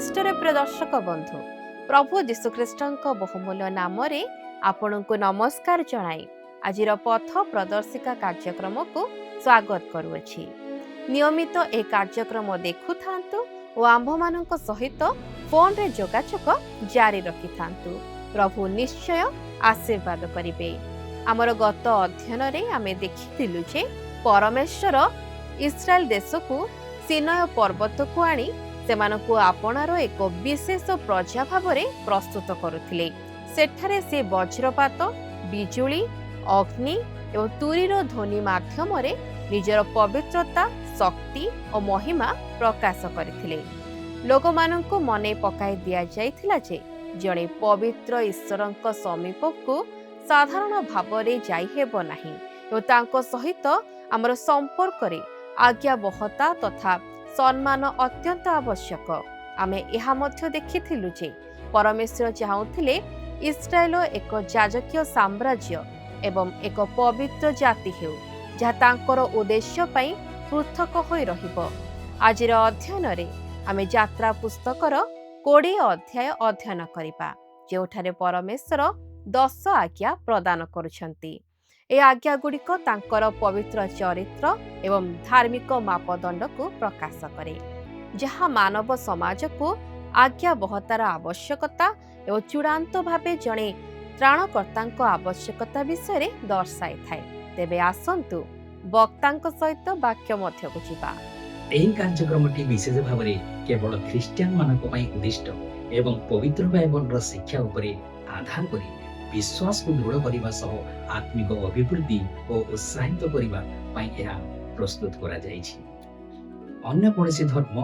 ଖ୍ରୀଷ୍ଟରେ ପ୍ରିୟ ଦର୍ଶକ ବନ୍ଧୁ, ପ୍ରଭୁ ଯୀଶୁଖ୍ରୀଷ୍ଟଙ୍କ ବହୁମୂଲ୍ୟ ନାମରେ ଆପଣଙ୍କୁ ନମସ୍କାର ଜଣାଇ ଆଜିର ପଥ ପ୍ରଦର୍ଶିକା କାର୍ଯ୍ୟକ୍ରମକୁ ସ୍ୱାଗତ କରୁଅଛି। ନିୟମିତ ଏ କାର୍ଯ୍ୟକ୍ରମ ଦେଖୁଥାନ୍ତୁ ଓ ଆମ୍ଭମାନଙ୍କ ସହିତ ଫୋନରେ ଯୋଗାଯୋଗ ଜାରି ରଖିଥାନ୍ତୁ। ପ୍ରଭୁ ନିଶ୍ଚୟ ଆଶୀର୍ବାଦ କରିବେ। ଆମର ଗତ ଅଧ୍ୟୟନରେ ଆମେ ଦେଖିଥିଲୁ ଯେ ପରମେଶ୍ୱର ଇସ୍ରାଏଲ ଦେଶକୁ ସିନୟ ପର୍ବତକୁ ଆଣି ସେମାନଙ୍କୁ ଆପଣାର ଏକ ବିଶେଷ ପ୍ରଜା ଭାବରେ ପ୍ରସ୍ତୁତ କରୁଥିଲେ। ସେଠାରେ ସେ ବଜ୍ରପାତ, ବିଜୁଳି, ଅଗ୍ନି ଏବଂ ତୁରୀର ଧ୍ୱନି ମାଧ୍ୟମରେ ନିଜର ପବିତ୍ରତା, ଶକ୍ତି ଓ ମହିମା ପ୍ରକାଶ କରିଥିଲେ। ଲୋକମାନଙ୍କୁ ମନେ ପକାଇ ଦିଆଯାଇଥିଲା ଯେ ଜଣେ ପବିତ୍ର ଈଶ୍ୱରଙ୍କ ସମୀପକୁ ସାଧାରଣ ଭାବରେ ଯାଇହେବ ନାହିଁ ଏବଂ ତାଙ୍କ ସହିତ ଆମର ସମ୍ପର୍କରେ ଆଜ୍ଞାବହତା ତଥା ସମ୍ମାନ ଅତ୍ୟନ୍ତ ଆବଶ୍ୟକ। ଆମେ ଏହା ମଧ୍ୟ ଦେଖିଥିଲୁ ଯେ ପରମେଶ୍ୱର ଚାହୁଁଥିଲେ ଇସ୍ରାଏଲ ଏକ ଯାଜକୀୟ ସାମ୍ରାଜ୍ୟ ଏବଂ ଏକ ପବିତ୍ର ଜାତି ହେଉ, ଯାହା ତାଙ୍କର ଉଦ୍ଦେଶ୍ୟ ପାଇଁ ପୃଥକ ହୋଇ ରହିବ। ଆଜିର ଅଧ୍ୟୟନରେ ଆମେ ଯାତ୍ରା ପୁସ୍ତକର 20 ଅଧ୍ୟାୟ ଅଧ୍ୟୟନ କରିବା, ଯେଉଁଠାରେ ପରମେଶ୍ୱର 10 ଆଜ୍ଞା ପ୍ରଦାନ କରୁଛନ୍ତି। ଏ ଆଜ୍ଞାଗୁଡ଼ିକ ତାଙ୍କର ପବିତ୍ର ଚରିତ୍ର ଏବଂ ଧାର୍ମିକ ମାପଦଣ୍ଡକୁ ପ୍ରକାଶ କରେ, ଯାହା ମାନବ ସମାଜକୁ ଆଜ୍ଞାବହତାର ଆବଶ୍ୟକତା ଏବଂ ଚୂଡ଼ାନ୍ତ ଭାବେ ଜଣେ ତ୍ରାଣକର୍ତ୍ତାଙ୍କ ଆବଶ୍ୟକତା ବିଷୟରେ ଦର୍ଶାଇଥାଏ। ତେବେ ଆସନ୍ତୁ ବକ୍ତାଙ୍କ ସହିତ ବାକ୍ୟ ମଧ୍ୟକୁ ଯିବା। ଏହି କାର୍ଯ୍ୟକ୍ରମଟି ବିଶେଷ ଭାବରେ କେବଳ ଖ୍ରୀଷ୍ଟିଆନମାନଙ୍କ ପାଇଁ ଉଦ୍ଦିଷ୍ଟ ଏବଂ ପବିତ୍ର ବାଇବଲର ଶିକ୍ଷା ଉପରେ ଆଧାର କରି ବିଶ୍ୱାସକୁ ଦୃଢ଼ କରିବା ସହ ଆତ୍ମିକ ଅଭିବୃଦ୍ଧି ଓ ଉତ୍ସାହିତ କରିବା ପାଇଁ ଏହା ପ୍ରସ୍ତୁତ କରାଯାଇଛି। ଅନ୍ୟ କୌଣସି ଧର୍ମ,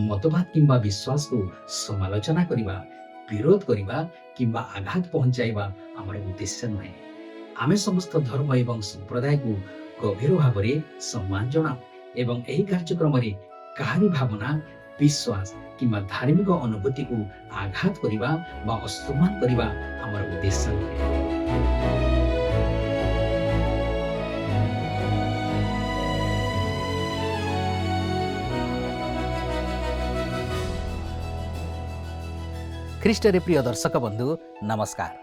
ମତବାଦ କିମ୍ବା ବିଶ୍ୱାସକୁ ସମାଲୋଚନା କରିବା, ବିରୋଧ କରିବା କିମ୍ବା ଆଘାତ ପହଞ୍ଚାଇବା ଆମର ଉଦ୍ଦେଶ୍ୟ ନୁହେଁ। ଆମେ ସମସ୍ତ ଧର୍ମ ଏବଂ ସମ୍ପ୍ରଦାୟକୁ ଗଭୀର ଭାବରେ ସମ୍ମାନ ଜଣାଉ ଏବଂ ଏହି କାର୍ଯ୍ୟକ୍ରମରେ କାହାରି ଭାବନା, ବିଶ୍ୱାସ କିମ୍ବା ଧାର୍ମିକ ଅନୁଭୂତିକୁ ଆଘାତ କରିବା ବା ଅସମ୍ମାନ କରିବା ଆମର ଉଦ୍ଦେଶ୍ୟ ନୁହେଁ। ଖ୍ରୀଷ୍ଟରେ ପ୍ରିୟ ଦର୍ଶକ ବନ୍ଧୁ ନମସ୍କାର।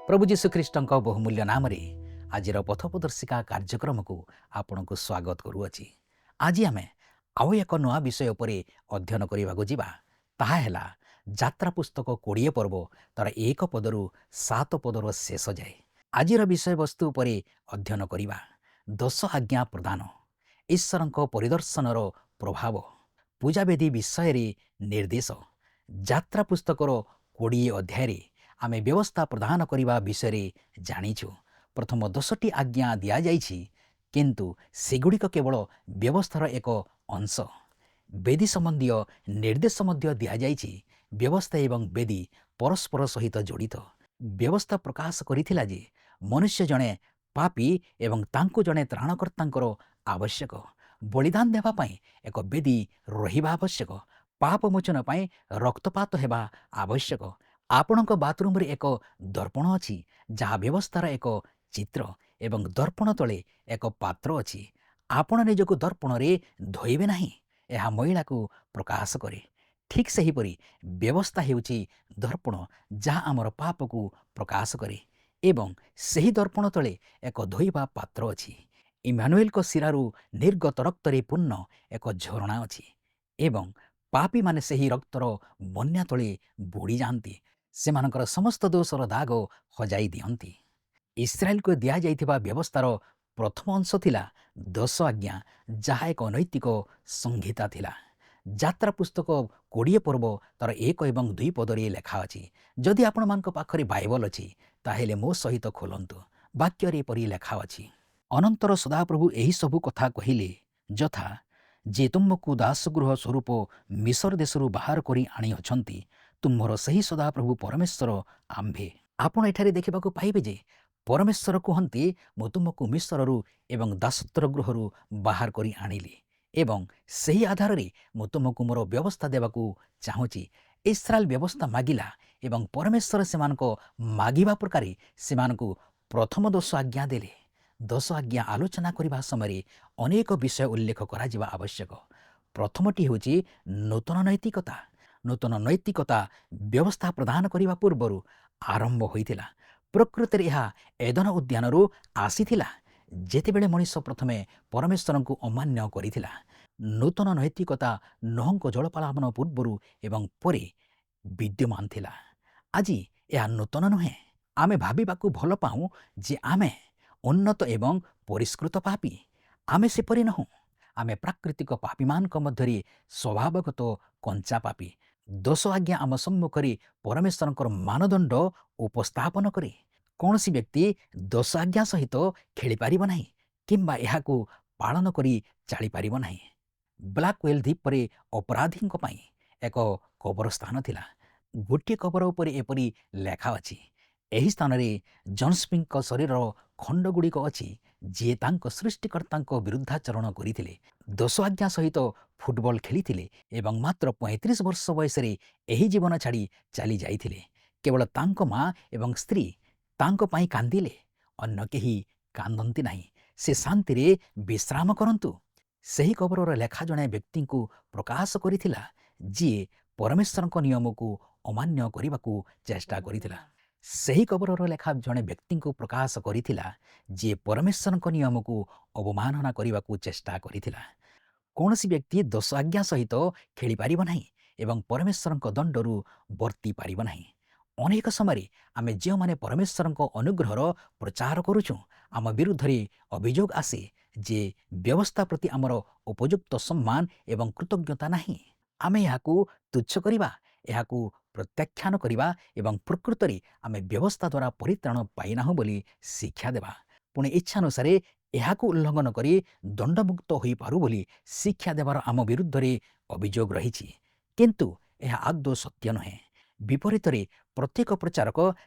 ପ୍ରଭୁ ଯୀଶୁଖ୍ରୀଷ୍ଟଙ୍କ ବହୁମୂଲ୍ୟ ନାମରେ ଆଜିର ପଥ ପ୍ରଦର୍ଶିକା କାର୍ଯ୍ୟକ୍ରମକୁ ଆପଣଙ୍କୁ ସ୍ୱାଗତ କରୁଅଛି। ଆଜି ଆମେ ଆଉ ଏକ ନୂଆ ବିଷୟ ଉପରେ ଅଧ୍ୟୟନ କରିବାକୁ ଯିବା। ତାହା ହେଲା ଯାତ୍ରା ପୁସ୍ତକ 20 ପର୍ବ ତାର 1 ପଦରୁ 7 ପଦର ଶେଷ ଯାଏ। ଆଜିର ବିଷୟବସ୍ତୁ ଉପରେ ଅଧ୍ୟୟନ କରିବା 10 ଆଜ୍ଞା ପ୍ରଦାନ, ଈଶ୍ୱରଙ୍କ ପରିଦର୍ଶନର ପ୍ରଭାବ, ପୂଜାବେଦୀ ବିଷୟରେ ନିର୍ଦ୍ଦେଶ। ଯାତ୍ରା ପୁସ୍ତକର 20 ଅଧ୍ୟାୟରେ ଆମେ ବ୍ୟବସ୍ଥା ପ୍ରଦାନ କରିବା ବିଷୟରେ ଜାଣିଛୁ। ପ୍ରଥମ 10ଟି ଆଜ୍ଞା ଦିଆଯାଇଛି, କିନ୍ତୁ ସେଗୁଡ଼ିକ କେବଳ ବ୍ୟବସ୍ଥାର ଏକ ଅଂଶ। ବେଦୀ ସମ୍ବନ୍ଧୀୟ ନିର୍ଦ୍ଦେଶ ମଧ୍ୟ ଦିଆଯାଇଛି। ବ୍ୟବସ୍ଥା ଏବଂ ବେଦୀ ପରସ୍ପର ସହିତ ଜଡ଼ିତ। ବ୍ୟବସ୍ଥା ପ୍ରକାଶ କରିଥିଲା ଯେ ମନୁଷ୍ୟ ଜଣେ ପାପୀ ଏବଂ ତାଙ୍କୁ ଜଣେ ତ୍ରାଣକର୍ତ୍ତାଙ୍କର ଆବଶ୍ୟକ। ବଳିଦାନ ଦେବା ପାଇଁ ଏକ ବେଦୀ ରହିବା ଆବଶ୍ୟକ। ପାପ ମୋଚନ ପାଇଁ ରକ୍ତପାତ ହେବା ଆବଶ୍ୟକ। ଆପଣଙ୍କ ବାଥରୁମରେ ଏକ ଦର୍ପଣ ଅଛି, ଯାହା ବ୍ୟବସ୍ଥାର ଏକ ଚିତ୍ର, ଏବଂ ଦର୍ପଣ ତଳେ ଏକ ପାତ୍ର ଅଛି। ଆପଣ ନିଜକୁ ଦର୍ପଣରେ ଧୋଇବେ ନାହିଁ, ଏହା ମଇଳାକୁ ପ୍ରକାଶ କରେ। ଠିକ୍ ସେହିପରି ବ୍ୟବସ୍ଥା ହେଉଛି ଦର୍ପଣ, ଯାହା ଆମର ପାପକୁ ପ୍ରକାଶ କରେ, ଏବଂ ସେହି ଦର୍ପଣ ତଳେ ଏକ ଧୋଇବା ପାତ୍ର ଅଛି। ଇମାନୁଏଲଙ୍କ ଶିରାରୁ ନିର୍ଗତ ରକ୍ତରେ ପୂର୍ଣ୍ଣ ଏକ ଝରଣା ଅଛି, ଏବଂ ପାପୀମାନେ ସେହି ରକ୍ତର ବନ୍ୟା ତଳେ ବୁଡ଼ିଯାଆନ୍ତି। ସେମାନଙ୍କର ସମସ୍ତ ଦୋଷର ଦାଗ ହଜାଇ ଦିଅନ୍ତି। ଇସ୍ରାଏଲକୁ ଦିଆଯାଇଥିବା ବ୍ୟବସ୍ଥାର ପ୍ରଥମ ଅଂଶ ଥିଲା 10 ଆଜ୍ଞା, ଯାହା ଏକ ନୈତିକ ସଂହିତା ଥିଲା। ଯାତ୍ରା ପୁସ୍ତକ 20 ପର୍ବ ତାର 1 ଏବଂ 2 ପଦରେ ଲେଖା ଅଛି। ଯଦି ଆପଣମାନଙ୍କ ପାଖରେ ବାଇବଲ ଅଛି, ତାହେଲେ ମୋ ସହିତ ଖୋଲନ୍ତୁ। ବାକ୍ୟରେ ଏପରି ଲେଖା ଅଛି, ଅନନ୍ତର ସଦାପ୍ରଭୁ ଏହିସବୁ କଥା କହିଲେ, ଯଥା ଯେ ତୁମକୁ ଦାସଗୃହ ସ୍ୱରୂପ ମିଶର ଦେଶରୁ ବାହାର କରି ଆଣିଅଛନ୍ତି, ତୁମର ସେହି ସଦାପ୍ରଭୁ ପରମେଶ୍ୱର ଆମ୍ଭେ। ଆପଣ ଏଠାରେ ଦେଖିବାକୁ ପାଇବେ ଯେ ପରମେଶ୍ୱର କୁହନ୍ତି, ମୁଁ ତୁମକୁ ମିଶରରୁ ଏବଂ ଦାସତ୍ୱ ଗୃହରୁ ବାହାର କରି ଆଣିଲି, ଏବଂ ସେହି ଆଧାରରେ ମୁଁ ତୁମକୁ ମୋର ବ୍ୟବସ୍ଥା ଦେବାକୁ ଚାହୁଁଛି। ଇସ୍ରାଏଲ ବ୍ୟବସ୍ଥା ମାଗିଲା ଏବଂ ପରମେଶ୍ୱର ସେମାନଙ୍କ ମାଗିବା ପ୍ରକାରେ ସେମାନଙ୍କୁ ପ୍ରଥମ 10 ଆଜ୍ଞା ଦେଲେ। 10 ଆଜ୍ଞା ଆଲୋଚନା କରିବା ସମୟରେ ଅନେକ ବିଷୟ ଉଲ୍ଲେଖ କରାଯିବା ଆବଶ୍ୟକ। ପ୍ରଥମଟି ହେଉଛି ନୂତନ ନୈତିକତା। ନୂତନ ନୈତିକତା ବ୍ୟବସ୍ଥା ପ୍ରଦାନ କରିବା ପୂର୍ବରୁ ଆରମ୍ଭ ହୋଇଥିଲା। ପ୍ରକୃତରେ ଏହା ଏଦନ ଉଦ୍ୟାନରୁ ଆସିଥିଲା, ଯେତେବେଳେ ମଣିଷ ପ୍ରଥମେ ପରମେଶ୍ୱରଙ୍କୁ ଅମାନ୍ୟ କରିଥିଲା। ନୂତନ ନୈତିକତା ନୋହଙ୍କ ଜଳପ୍ଲାବନ ପୂର୍ବରୁ ଏବଂ ପରେ ବିଦ୍ୟମାନ ଥିଲା। ଆଜି ଏହା ନୂତନ ନୁହେଁ। ଆମେ ଭାବିବାକୁ ଭଲ ପାଉ ଯେ ଆମେ ଉନ୍ନତ ଏବଂ ପରିଷ୍କୃତ ପାପୀ। ଆମେ ସେପରି ନୁହଁ। ଆମେ ପ୍ରାକୃତିକ ପାପୀମାନଙ୍କ ମଧ୍ୟରେ ସ୍ୱଭାବଗତ କଞ୍ଚା ପାପୀ। ଦୋଷ ଆଜ୍ଞା ଆମ ସମ୍ମୁଖରେ ପରମେଶ୍ୱରଙ୍କର ମାନଦଣ୍ଡ ଉପସ୍ଥାପନ କରେ। କୌଣସି ବ୍ୟକ୍ତି ଦୋଷ ଆଜ୍ଞା ସହିତ ଖେଳିପାରିବ ନାହିଁ କିମ୍ବା ଏହାକୁ ପାଳନ କରି ଚାଲିପାରିବ ନାହିଁ। ବ୍ଲାକୱେଲ୍ ଦ୍ୱୀପରେ ଅପରାଧୀଙ୍କ ପାଇଁ ଏକ କବରସ୍ଥାନ ଥିଲା। ଗୋଟିଏ କବର ଉପରେ ଏପରି ଲେଖା ଅଛି, ଏହି ସ୍ଥାନରେ ଜନ୍ସପିଙ୍କ ଶରୀରର ଖଣ୍ଡଗୁଡ଼ିକ ଅଛି, ଯିଏ ତାଙ୍କ ସୃଷ୍ଟିକର୍ତ୍ତାଙ୍କ ବିରୁଦ୍ଧାଚରଣ କରିଥିଲେ, ଦୋଷ ଆଜ୍ଞା ସହିତ ଫୁଟବଲ ଖେଳିଥିଲେ ଏବଂ ମାତ୍ର 35 ବର୍ଷ ବୟସରେ ଏହି ଜୀବନ ଛାଡ଼ି ଚାଲି ଯାଇଥିଲେ। କେବଳ ତାଙ୍କ ମା ଏବଂ ସ୍ତ୍ରୀ ତାଙ୍କ ପାଇଁ କାନ୍ଦିଲେ। ଅନ୍ୟ କେହି କାନ୍ଦନ୍ତି ନାହିଁ। ସେ ଶାନ୍ତିରେ ବିଶ୍ରାମ କରନ୍ତୁ। ସେହି କବରର ଲେଖା ଜଣେ ବ୍ୟକ୍ତିଙ୍କୁ ପ୍ରକାଶ କରିଥିଲା, ଯିଏ ପରମେଶ୍ୱରଙ୍କ ନିୟମକୁ ଅମାନ୍ୟ କରିବାକୁ ଚେଷ୍ଟା କରିଥିଲା। ସେହି କବରର ଲେଖା ଜଣେ ବ୍ୟକ୍ତିଙ୍କୁ ପ୍ରକାଶ କରିଥିଲା, ଯିଏ ପରମେଶ୍ୱରଙ୍କ ନିୟମକୁ ଅବମାନନା କରିବାକୁ ଚେଷ୍ଟା କରିଥିଲା। କୌଣସି ବ୍ୟକ୍ତି ଦୋଷ ଆଜ୍ଞା ସହିତ ଖେଳିପାରିବ ନାହିଁ ଏବଂ ପରମେଶ୍ୱରଙ୍କ ଦଣ୍ଡରୁ ବର୍ତ୍ତି ପାରିବ ନାହିଁ। ଅନେକ ସମୟରେ ଆମେ ଯେଉଁମାନେ ପରମେଶ୍ୱରଙ୍କ ଅନୁଗ୍ରହର ପ୍ରଚାର କରୁଛୁ, ଆମ ବିରୁଦ୍ଧରେ ଅଭିଯୋଗ ଆସେ ଯେ ବ୍ୟବସ୍ଥା ପ୍ରତି ଆମର ଉପଯୁକ୍ତ ସମ୍ମାନ ଏବଂ କୃତଜ୍ଞତା ନାହିଁ। ଆମେ ଏହାକୁ ତୁଚ୍ଛ କରିବା, ଏହାକୁ ପ୍ରତ୍ୟାଖ୍ୟାନ କରିବା ଏବଂ ପ୍ରକୃତରେ ଆମେ ବ୍ୟବସ୍ଥା ଦ୍ୱାରା ପରିତ୍ରାଣ ପାଇନାହୁଁ ବୋଲି ଶିକ୍ଷା ଦେବା। ପୁଣି ଇଚ୍ଛାନୁସାରେ ଏହାକୁ ଉଲ୍ଲଙ୍ଘନ କରି ଦଣ୍ଡମୁକ୍ତ ହୋଇପାରୁ ବୋଲି ଶିକ୍ଷା ଦେବାର ଆମ ବିରୁଦ୍ଧରେ ଅଭିଯୋଗ ରହିଛି। କିନ୍ତୁ ଏହା ଆଦୌ ସତ୍ୟ ନୁହେଁ। ବିପରୀତରେ ପ୍ରତ୍ୟେକ ପ୍ରଚାରକ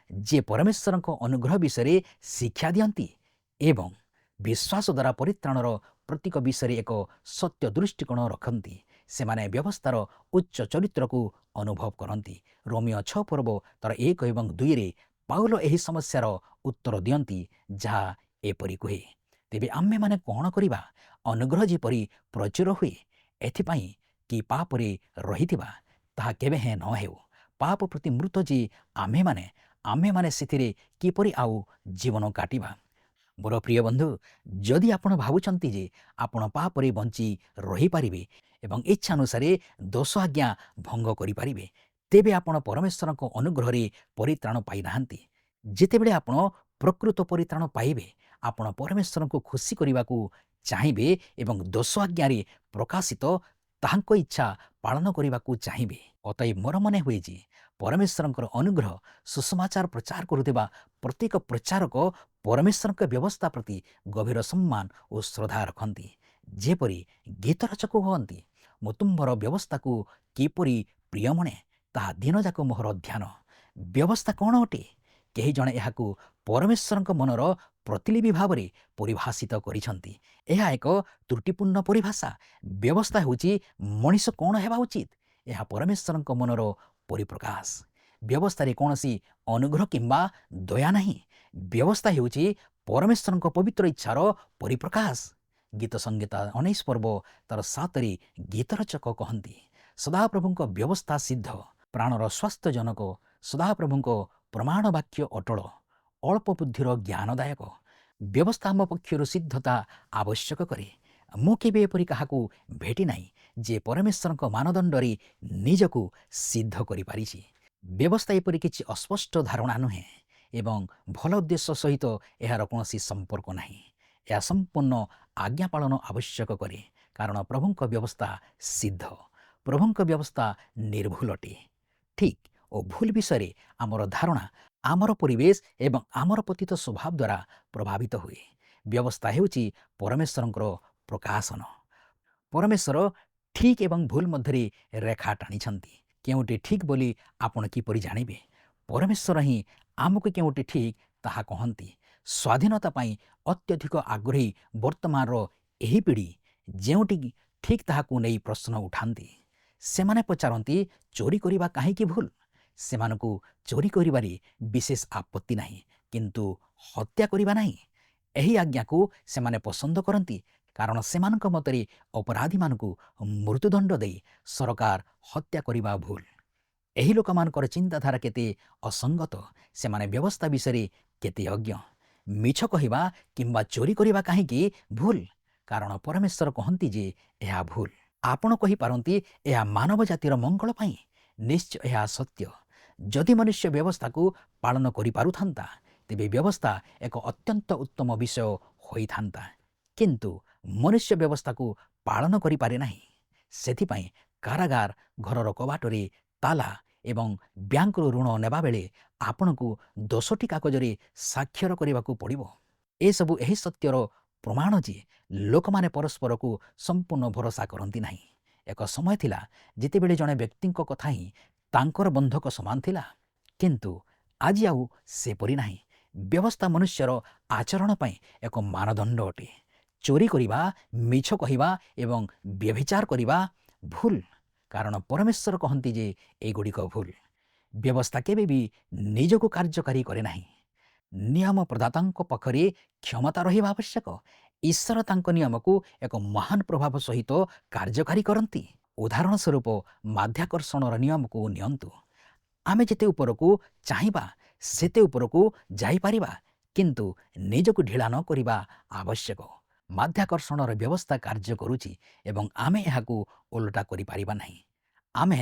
ଯିଏ ପରମେଶ୍ୱରଙ୍କ ଅନୁଗ୍ରହ ବିଷୟରେ ଶିକ୍ଷା ଦିଅନ୍ତି ଏବଂ ବିଶ୍ୱାସ ଦ୍ୱାରା ପରିତ୍ରାଣର ପ୍ରତୀକ ବିଷୟରେ ଏକ ସତ୍ୟ ଦୃଷ୍ଟିକୋଣ ରଖନ୍ତି, ସେମାନେ ବ୍ୟବସ୍ଥାର ଉଚ୍ଚ ଚରିତ୍ରକୁ ଅନୁଭବ କରନ୍ତି। ରୋମିଓ 6 ପର୍ବ ତାର 1 ଏବଂ 2ରେ ପାଉଲ ଏହି ସମସ୍ୟାର ଉତ୍ତର ଦିଅନ୍ତି, ଯାହା ଏପରି କୁହେ, ତେବେ ଆମ୍ଭେମାନେ କ'ଣ କରିବା? ଅନୁଗ୍ରହ ଯେପରି ପ୍ରଚୁର ହୁଏ, ଏଥିପାଇଁ କି ପାପରେ ରହିଥିବା ତାହା କେବେ ହେଁ ନ ହେଉ। ପାପ ପ୍ରତି ମୃତ ଯେ ଆମ୍ଭେମାନେ ସେଥିରେ କିପରି ଆଉ ଜୀବନ କାଟିବା? ମୋର ପ୍ରିୟ ବନ୍ଧୁ, ଯଦି ଆପଣ ଭାବୁଛନ୍ତି ଯେ ଆପଣ ପାପରେ ବଞ୍ଚି ରହିପାରିବେ ଏବଂ ଇଚ୍ଛାନୁସାରେ ଦୋଷ ଆଜ୍ଞା ଭଙ୍ଗ କରିପାରିବେ, ତେବେ ଆପଣ ପରମେଶ୍ୱରଙ୍କ ଅନୁଗ୍ରହରେ ପରିତ୍ରାଣ ପାଇନାହାନ୍ତି। ଯେତେବେଳେ ଆପଣ ପ୍ରକୃତ ପରିତ୍ରାଣ ପାଇବେ, ଆପଣ ପରମେଶ୍ୱରଙ୍କୁ ଖୁସି କରିବାକୁ ଚାହିଁବେ ଏବଂ ଦୋଷ ଆଜ୍ଞାରେ ପ୍ରକାଶିତ ତାହାଙ୍କ ଇଚ୍ଛା ପାଳନ କରିବାକୁ ଚାହିଁବେ। ଅତଏବ ମୋର ମନେ ହୁଏ ଯେ ପରମେଶ୍ୱରଙ୍କର ଅନୁଗ୍ରହ ସୁସମାଚାର ପ୍ରଚାର କରୁଥିବା ପ୍ରତ୍ୟେକ ପ୍ରଚାରକ ପରମେଶ୍ୱରଙ୍କ ବ୍ୟବସ୍ଥା ପ୍ରତି ଗଭୀର ସମ୍ମାନ ଓ ଶ୍ରଦ୍ଧା ରଖନ୍ତି। ଯେପରି ଗୀତ ରଚକ ହୁଅନ୍ତି, ମୁଁ ତୁମ୍ଭର ବ୍ୟବସ୍ଥାକୁ କିପରି ପ୍ରିୟ ମଣେ, ତାହା ଦିନଯାକ ମୋହର ଧ୍ୟାନ। ବ୍ୟବସ୍ଥା କ'ଣ ଅଟେ? କେହି ଜଣେ ଏହାକୁ ପରମେଶ୍ୱରଙ୍କ ମନର ପ୍ରତିଲିପି ଭାବରେ ପରିଭାଷିତ କରିଛନ୍ତି। ଏହା ଏକ ତ୍ରୁଟିପୂର୍ଣ୍ଣ ପରିଭାଷା। ବ୍ୟବସ୍ଥା ହେଉଛି ମଣିଷ କ'ଣ ହେବା ଉଚିତ, ଏହା ପରମେଶ୍ୱରଙ୍କ ମନର ପରିପ୍ରକାଶ। ବ୍ୟବସ୍ଥାରେ କୌଣସି ଅନୁଗ୍ରହ କିମ୍ବା ଦୟା ନାହିଁ। ବ୍ୟବସ୍ଥା ହେଉଛି ପରମେଶ୍ୱରଙ୍କ ପବିତ୍ର ଇଚ୍ଛାର ପରିପ୍ରକାଶ। ଗୀତ ସଂହିତା 19 ପର୍ବ ତାର 7ରେ ଗୀତ ରଚକ କହନ୍ତି, ସଦାପ୍ରଭୁଙ୍କ ବ୍ୟବସ୍ଥା ସିଦ୍ଧ, ପ୍ରାଣର ସ୍ୱାସ୍ଥ୍ୟଜନକ। ସଦାପ୍ରଭୁଙ୍କ ପ୍ରମାଣ ବାକ୍ୟ ଅଟଳ, ଅଳ୍ପ ବୁଦ୍ଧିର ଜ୍ଞାନଦାୟକ। ବ୍ୟବସ୍ଥା ଆମ ପକ୍ଷରୁ ସିଦ୍ଧତା ଆବଶ୍ୟକ କରେ। ମୁଁ କେବେ ଏପରି କାହାକୁ ଭେଟି ନାହିଁ ଯେ ପରମେଶ୍ୱରଙ୍କ ମାନଦଣ୍ଡରେ ନିଜକୁ ସିଦ୍ଧ କରିପାରିଛି। ବ୍ୟବସ୍ଥା ଏପରି କିଛି ଅସ୍ପଷ୍ଟ ଧାରଣା ନୁହେଁ ଏବଂ ଭଲ ଉଦ୍ଦେଶ୍ୟ ସହିତ ଏହାର କୌଣସି ସମ୍ପର୍କ ନାହିଁ। ଏହା ସମ୍ପୂର୍ଣ୍ଣ ଆଜ୍ଞା ପାଳନ ଆବଶ୍ୟକ କରେ, କାରଣ ପ୍ରଭୁଙ୍କ ବ୍ୟବସ୍ଥା ସିଦ୍ଧ। ପ୍ରଭୁଙ୍କ ବ୍ୟବସ୍ଥା ନିର୍ଭୁଲ ଅଟେ। ଠିକ୍ ଓ ଭୁଲ ବିଷୟରେ ଆମର ଧାରଣା ଆମର ପରିବେଶ ଏବଂ ଆମର ପତିତ ସ୍ୱଭାବ ଦ୍ୱାରା ପ୍ରଭାବିତ ହୁଏ। ବ୍ୟବସ୍ଥା ହେଉଛି ପରମେଶ୍ୱରଙ୍କର ପ୍ରକାଶନ। ପରମେଶ୍ୱର ଠିକ୍ ଏବଂ ଭୁଲ ମଧ୍ୟରେ ରେଖା ଟାଣିଛନ୍ତି। କେଉଁଟି ଠିକ୍ ବୋଲି ଆପଣ କିପରି ଜାଣିବେ? ପରମେଶ୍ୱର ହିଁ ଆମକୁ କେଉଁଟି ଠିକ୍ ତାହା କହନ୍ତି। ସ୍ୱାଧୀନତା ପାଇଁ ଅତ୍ୟଧିକ ଆଗ୍ରହୀ ବର୍ତ୍ତମାନର ଏହି ପିଢ଼ି ଯେଉଁଠି ଠିକ୍ ତାହାକୁ ନେଇ ପ୍ରଶ୍ନ ଉଠାନ୍ତି। ସେମାନେ ପଚାରନ୍ତି, ଚୋରି କରିବା କାହିଁକି ଭୁଲ? ସେମାନଙ୍କୁ ଚୋରି କରିବାରେ ବିଶେଷ ଆପତ୍ତି ନାହିଁ, କିନ୍ତୁ ହତ୍ୟା କରିବା ନାହିଁ। ଏହି ଆଜ୍ଞାକୁ ସେମାନେ ପସନ୍ଦ କରନ୍ତି, କାରଣ ସେମାନଙ୍କ ମତରେ ଅପରାଧୀମାନଙ୍କୁ ମୃତ୍ୟୁଦଣ୍ଡ ଦେଇ ସରକାର ହତ୍ୟା କରିବା ଭୁଲ। ଏହି ଲୋକମାନଙ୍କର ଚିନ୍ତାଧାରା କେତେ ଅସଙ୍ଗତ, ସେମାନେ ବ୍ୟବସ୍ଥା ବିଷୟରେ କେତେ ଅଜ୍ଞ। ମିଛ କହିବା କିମ୍ବା ଚୋରି କରିବା କାହିଁକି ଭୁଲ? କାରଣ ପରମେଶ୍ୱର କହନ୍ତି ଯେ ଏହା ଭୁଲ। ଆପଣ କହିପାରନ୍ତି ଏହା ମାନବ ଜାତିର ମଙ୍ଗଳ ପାଇଁ। ନିଶ୍ଚୟ ଏହା ସତ୍ୟ। ଯଦି ମନୁଷ୍ୟ ବ୍ୟବସ୍ଥାକୁ ପାଳନ କରିପାରୁଥାନ୍ତା ତେବେ ବ୍ୟବସ୍ଥା ଏକ ଅତ୍ୟନ୍ତ ଉତ୍ତମ ବିଷୟ ହୋଇଥାନ୍ତା। କିନ୍ତୁ ମନୁଷ୍ୟ ବ୍ୟବସ୍ଥାକୁ ପାଳନ କରିପାରେ ନାହିଁ। ସେଥିପାଇଁ କାରାଗାର, ଘରର କବାଟରେ ତାଲା ଏବଂ ବ୍ୟାଙ୍କରୁ ଋଣ ନେବାବେଳେ ଆପଣଙ୍କୁ 10ଟି କାଗଜରେ ସ୍ୱାକ୍ଷର କରିବାକୁ ପଡ଼ିବ। ଏସବୁ ଏହି ସତ୍ୟର ପ୍ରମାଣ ଯେ ଲୋକମାନେ ପରସ୍ପରକୁ ସମ୍ପୂର୍ଣ୍ଣ ଭରସା କରନ୍ତି ନାହିଁ। ଏକ ସମୟ ଥିଲା ଯେତେବେଳେ ଜଣେ ବ୍ୟକ୍ତିଙ୍କ କଥା ହିଁ ତାଙ୍କର ବନ୍ଧକ ସମାନ ଥିଲା, କିନ୍ତୁ ଆଜି ଆଉ ସେପରି ନାହିଁ। ବ୍ୟବସ୍ଥା ମନୁଷ୍ୟର ଆଚରଣ ପାଇଁ ଏକ ମାନଦଣ୍ଡ ଅଟେ। ଚୋରି କରିବା, ମିଛ କହିବା ଏବଂ ବ୍ୟଭିଚାର କରିବା ଭୁଲ, କାରଣ ପରମେଶ୍ୱର କହନ୍ତି ଯେ ଏଗୁଡ଼ିକ ଭୁଲ। ବ୍ୟବସ୍ଥା କେବେ ବି ନିଜକୁ କାର୍ଯ୍ୟକାରୀ କରେ ନାହିଁ। ନିୟମ ପ୍ରଦାତାଙ୍କ ପାଖରେ କ୍ଷମତା ରହିବା ଆବଶ୍ୟକ। ଈଶ୍ୱର ତାଙ୍କ ନିୟମକୁ ଏକ ମହାନ ପ୍ରଭାବ ସହିତ କାର୍ଯ୍ୟକାରୀ କରନ୍ତି। ଉଦାହରଣ ସ୍ୱରୂପ ମାଧ୍ୟାକର୍ଷଣର ନିୟମକୁ ନିଅନ୍ତୁ। ଆମେ ଯେତେ ଉପରକୁ ଚାହିଁବା ସେତେ ଉପରକୁ ଯାଇପାରିବା, କିନ୍ତୁ ନିଜକୁ ଢିଳା ନ କରିବା ଆବଶ୍ୟକ। ମାଧ୍ୟାକର୍ଷଣର ବ୍ୟବସ୍ଥା କାର୍ଯ୍ୟ କରୁଛି ଏବଂ ଆମେ ଏହାକୁ ଓଲଟା କରିପାରିବା ନାହିଁ। ଆମେ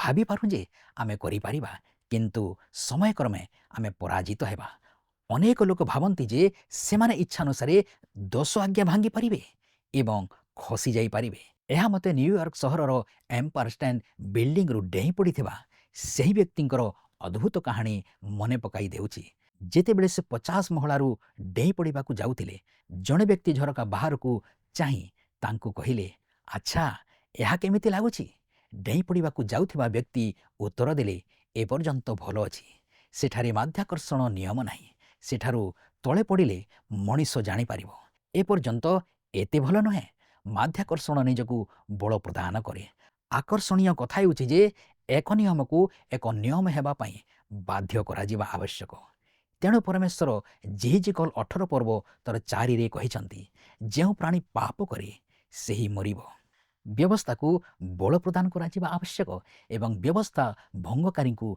ଭାବିପାରୁ ଯେ ଆମେ କରିପାରିବା, କିନ୍ତୁ ସମୟକ୍ରମେ ଆମେ ପରାଜିତ ହେବା। ଅନେକ ଲୋକ ଭାବନ୍ତି ଯେ ସେମାନେ ଇଚ୍ଛାନୁସାରେ 10 ଆଜ୍ଞା ଭାଙ୍ଗି ପାରିବେ ଏବଂ ଖସି ଯାଇପାରିବେ। ଏହା ମୋତେ ନ୍ୟୁୟର୍କ ସହରର ଏମ୍ପାୟାର ଷ୍ଟେଟ୍ ବିଲ୍ଡିଂରୁ ଡେଇଁ ପଡ଼ିଥିବା ସେହି ବ୍ୟକ୍ତିଙ୍କର ଅଦ୍ଭୁତ କାହାଣୀ ମନେ ପକାଇ ଦେଉଛି। ଯେତେବେଳେ ସେ 50 ମହଲାରୁ ଡେଇଁ ପଡ଼ିବାକୁ ଯାଉଥିଲେ, ଜଣେ ବ୍ୟକ୍ତି ଝରକା ବାହାରକୁ ଚାହିଁ ତାଙ୍କୁ କହିଲେ, ଆଚ୍ଛା, ଏହା କେମିତି ଲାଗୁଛି? ଡେଇଁ ପଡ଼ିବାକୁ ଯାଉଥିବା ବ୍ୟକ୍ତି ଉତ୍ତର ଦେଲେ, ଏପର୍ଯ୍ୟନ୍ତ ଭଲ ଅଛି। ସେଠାରେ ମାଧ୍ୟାକର୍ଷଣ ନିୟମ ନାହିଁ। ସେଠାରୁ ତଳେ ପଡ଼ିଲେ ମଣିଷ ଜାଣିପାରିବ। ଏପର୍ଯ୍ୟନ୍ତ ଏତେ ଭଲ ନୁହେଁ। ମାଧ୍ୟାକର୍ଷଣ ନିଜକୁ ବଳ ପ୍ରଦାନ କରେ। ଆକର୍ଷଣୀୟ କଥା ହେଉଛି ଯେ ଏକ ନିୟମକୁ ଏକ ନିୟମ ହେବା ପାଇଁ ବାଧ୍ୟ କରାଯିବା ଆବଶ୍ୟକ। ତେଣୁ ପରମେଶ୍ୱର ଯେହେଜିକଲ 18 ପର୍ବ ତାର 4ରେ କହିଛନ୍ତି, ଯେଉଁ ପ୍ରାଣୀ ପାପ କରେ ସେହି ମରିବ। ବ୍ୟବସ୍ଥାକୁ ବଳ ପ୍ରଦାନ କରାଯିବା ଆବଶ୍ୟକ ଏବଂ ବ୍ୟବସ୍ଥା ଭଙ୍ଗକାରୀଙ୍କୁ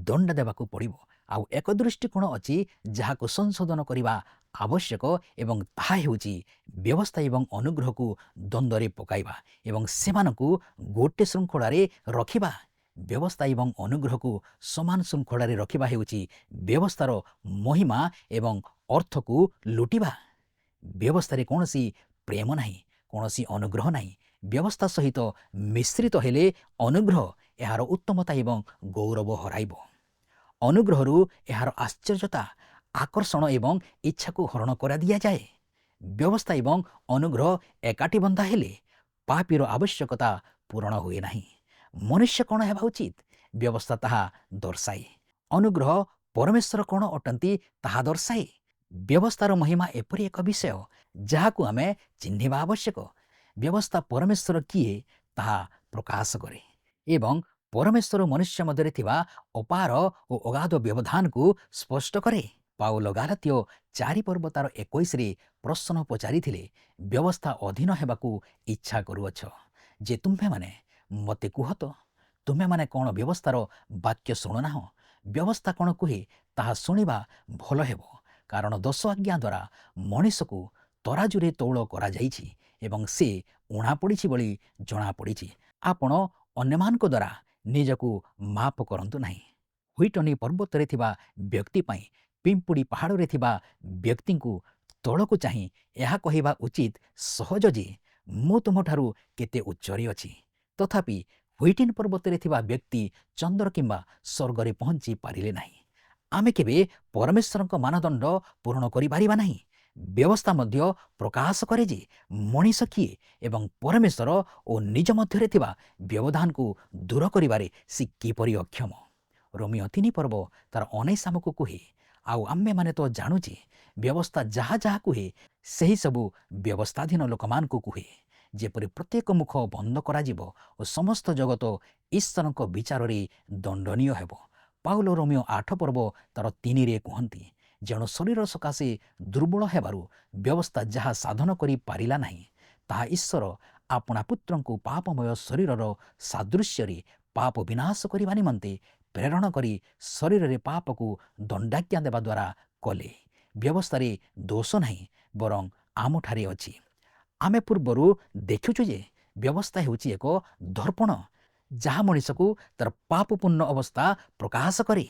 ଦଣ୍ଡ ଦେବାକୁ ପଡ଼ିବ। ଆଉ ଏକ ଦୃଷ୍ଟିକୋଣ ଅଛି ଯାହାକୁ ସଂଶୋଧନ କରିବା ଆବଶ୍ୟକ ଏବଂ ତାହା ହେଉଛି ବ୍ୟବସ୍ଥା ଏବଂ ଅନୁଗ୍ରହକୁ ଦ୍ୱନ୍ଦ୍ୱରେ ପକାଇବା ଏବଂ ସେମାନଙ୍କୁ ଗୋଟିଏ ଶୃଙ୍ଖଳାରେ ରଖିବା। ବ୍ୟବସ୍ଥା ଏବଂ ଅନୁଗ୍ରହକୁ ସମାନ ଶୃଙ୍ଖଳାରେ ରଖିବା ହେଉଛି ବ୍ୟବସ୍ଥାର ମହିମା ଏବଂ ଅର୍ଥକୁ ଲୁଟିବା। ବ୍ୟବସ୍ଥାରେ କୌଣସି ପ୍ରେମ ନାହିଁ, କୌଣସି ଅନୁଗ୍ରହ ନାହିଁ। ବ୍ୟବସ୍ଥା ସହିତ ମିଶ୍ରିତ ହେଲେ ଅନୁଗ୍ରହ ଏହାର ଉତ୍ତମତା ଏବଂ ଗୌରବ ହରାଇବ। ଅନୁଗ୍ରହରୁ ଏହାର ଆଶ୍ଚର୍ଯ୍ୟତା, ଆକର୍ଷଣ ଏବଂ ଇଚ୍ଛାକୁ ହରଣ କରାଦିଆଯାଏ। ବ୍ୟବସ୍ଥା ଏବଂ ଅନୁଗ୍ରହ ଏକାଠି ବନ୍ଧା ହେଲେ ପାପୀର ଆବଶ୍ୟକତା ପୂରଣ ହୁଏ ନାହିଁ। ମନୁଷ୍ୟ କ'ଣ ହେବା ଉଚିତ, ବ୍ୟବସ୍ଥା ତାହା ଦର୍ଶାଏ। ଅନୁଗ୍ରହ ପରମେଶ୍ୱର କ'ଣ ଅଟନ୍ତି ତାହା ଦର୍ଶାଏ। ବ୍ୟବସ୍ଥାର ମହିମା ଏପରି ଏକ ବିଷୟ ଯାହାକୁ ଆମେ ଚିହ୍ନିବା ଆବଶ୍ୟକ। ବ୍ୟବସ୍ଥା ପରମେଶ୍ୱର କିଏ ତାହା ପ୍ରକାଶ କରେ ଏବଂ ପରମେଶ୍ୱର ମନୁଷ୍ୟ ମଧ୍ୟରେ ଥିବା ଅପାର ଓ ଅଗାଧ ବ୍ୟବଧାନକୁ ସ୍ପଷ୍ଟ କରେ। ପାଉଲ ଗାଲାତୀୟ 4 ପର୍ବ ତାର 21ରେ ପ୍ରଶ୍ନ ପଚାରିଥିଲେ, ବ୍ୟବସ୍ଥା ଅଧୀନ ହେବାକୁ ଇଚ୍ଛା କରୁଅଛ ଯେ ତୁମ୍ଭେମାନେ ମୋତେ କୁହ ତ, ତୁମେମାନେ କ'ଣ ବ୍ୟବସ୍ଥାର ବାକ୍ୟ ଶୁଣୁନାହଁ? ବ୍ୟବସ୍ଥା କ'ଣ କୁହେ ତାହା ଶୁଣିବା ଭଲ ହେବ, କାରଣ 10 ଆଜ୍ଞା ଦ୍ୱାରା ମଣିଷକୁ ତରାଜୁରେ ତୌଳ କରାଯାଇଛି ଏବଂ ସେ ଉଣା ପଡ଼ିଛି ବୋଲି ଜଣାପଡ଼ିଛି। ଆପଣ ଅନ୍ୟମାନଙ୍କ ଦ୍ୱାରା ନିଜକୁ ମାପ କରନ୍ତୁ ନାହିଁ। ହୁଇଟନୀ ପର୍ବତରେ ଥିବା ବ୍ୟକ୍ତି ପାଇଁ ପିମ୍ପୁଡ଼ି ପାହାଡ଼ରେ ଥିବା ବ୍ୟକ୍ତିଙ୍କୁ ତଳକୁ ଚାହିଁ ଏହା କହିବା ଉଚିତ ସହଜ ଯେ ମୁଁ ତୁମଠାରୁ କେତେ ଉଚ୍ଚରେ ଅଛି। ତଥାପି ହୁଇଟିନ୍ ପର୍ବତରେ ଥିବା ବ୍ୟକ୍ତି ଚନ୍ଦ୍ର କିମ୍ବା ସ୍ୱର୍ଗରେ ପହଞ୍ଚି ପାରିଲେ ନାହିଁ। ଆମେ କେବେ ପରମେଶ୍ୱରଙ୍କ ମାନଦଣ୍ଡ ପୂରଣ କରିପାରିବା ନାହିଁ। ବ୍ୟବସ୍ଥା ମଧ୍ୟ ପ୍ରକାଶ କରେ ଯେ ମଣିଷ କିଏ ଏବଂ ପରମେଶ୍ୱର ଓ ନିଜ ମଧ୍ୟରେ ଥିବା ବ୍ୟବଧାନକୁ ଦୂର କରିବାରେ ସେ କିପରି ଅକ୍ଷମ। ରୋମିଓ 3 ପର୍ବ ତାର 19 ଆମକୁ କୁହେ, ଆଉ ଆମେମାନେ ତ ଜାଣୁ ଯେ ବ୍ୟବସ୍ଥା ଯାହା ଯାହା କୁହେ ସେହିସବୁ ବ୍ୟବସ୍ଥାଧୀନ ଲୋକମାନଙ୍କୁ କୁହେ, ଯେପରି ପ୍ରତ୍ୟେକ ମୁଖ ବନ୍ଦ କରାଯିବ ଓ ସମସ୍ତ ଜଗତ ଈଶ୍ୱରଙ୍କ ବିଚାରରେ ଦଣ୍ଡନୀୟ ହେବ। ପାଉଲ ରୋମିଓ 8 ପର୍ବ ତାର 3ରେ କୁହନ୍ତି, ଯେଣୁ ଶରୀର ସକାଶେ ଦୁର୍ବଳ ହେବାରୁ ବ୍ୟବସ୍ଥା ଯାହା ସାଧନ କରି ପାରିଲା ନାହିଁ, ତାହା ଈଶ୍ୱର ଆପଣା ପୁତ୍ରଙ୍କୁ ପାପମୟ ଶରୀରର ସାଦୃଶ୍ୟରେ ପାପ ବିନାଶ କରିବା ନିମନ୍ତେ ପ୍ରେରଣ କରି ଶରୀରରେ ପାପକୁ ଦଣ୍ଡାଜ୍ଞା ଦେବା ଦ୍ୱାରା କଲେ। ବ୍ୟବସ୍ଥାରେ ଦୋଷ ନାହିଁ, ବରଂ ଆମଠାରେ ଅଛି। ଆମେ ପୂର୍ବରୁ ଦେଖୁଛୁ ଯେ ବ୍ୟବସ୍ଥା ହେଉଛି ଏକ ଦର୍ପଣ, ଯାହା ମଣିଷକୁ ତାର ପାପପୂର୍ଣ୍ଣ ଅବସ୍ଥା ପ୍ରକାଶ କରେ।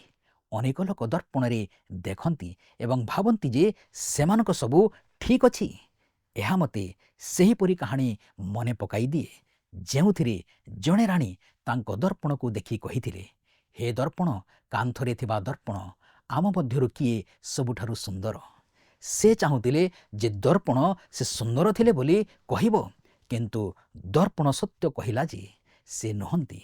ଅନେକ ଲୋକ ଦର୍ପଣରେ ଦେଖନ୍ତି ଏବଂ ଭାବନ୍ତି ଯେ ସେମାନଙ୍କ ସବୁ ଠିକ୍ ଅଛି। ଏହା ମୋତେ ସେହିପରି କାହାଣୀ ମନେ ପକାଇ ଦିଏ, ଯେଉଁଥିରେ ଜଣେ ରାଣୀ ତାଙ୍କ ଦର୍ପଣକୁ ଦେଖି କହିଥିଲେ, ହେ ଦର୍ପଣ, କାନ୍ଥରେ ଥିବା ଦର୍ପଣ, ଆମ ମଧ୍ୟରୁ କିଏ ସବୁଠାରୁ ସୁନ୍ଦର? ସେ ଚାହୁଁଥିଲେ ଯେ ଦର୍ପଣ ସେ ସୁନ୍ଦର ଥିଲେ ବୋଲି କହିବ, କିନ୍ତୁ ଦର୍ପଣ ସତ୍ୟ କହିଲା ଯେ ସେ ନୁହନ୍ତି।